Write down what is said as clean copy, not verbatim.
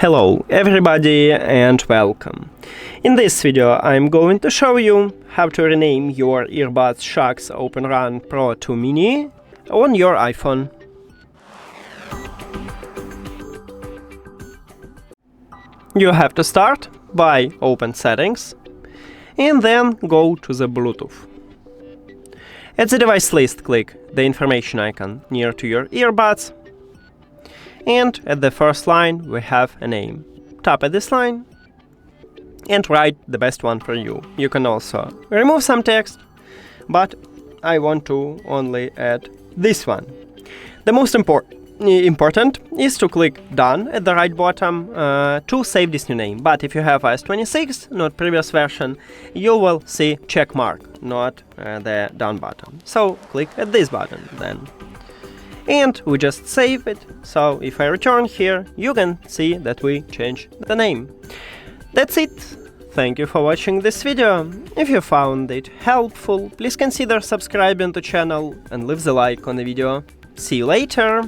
Hello everybody and welcome. In this video I'm going to show you how to rename your earbuds SHOKZ OpenRun Pro to Mini on your iPhone. You have to start by open Settings and then go to the Bluetooth. At the device list, click the information icon near to your earbuds. And at the first line we have a name. Tap at this line and write the best one for you. You can also remove some text, but I want to only add this one. The most important is to click Done at the right bottom to save this new name. But if you have iOS 26, not previous version, you will see check mark, not the Done button. So click at this button then. And we just save it, so if I return here, you can see that we changed the name. That's it. Thank you for watching this video. If you found it helpful, please consider subscribing to the channel and leave the like on the video. See you later!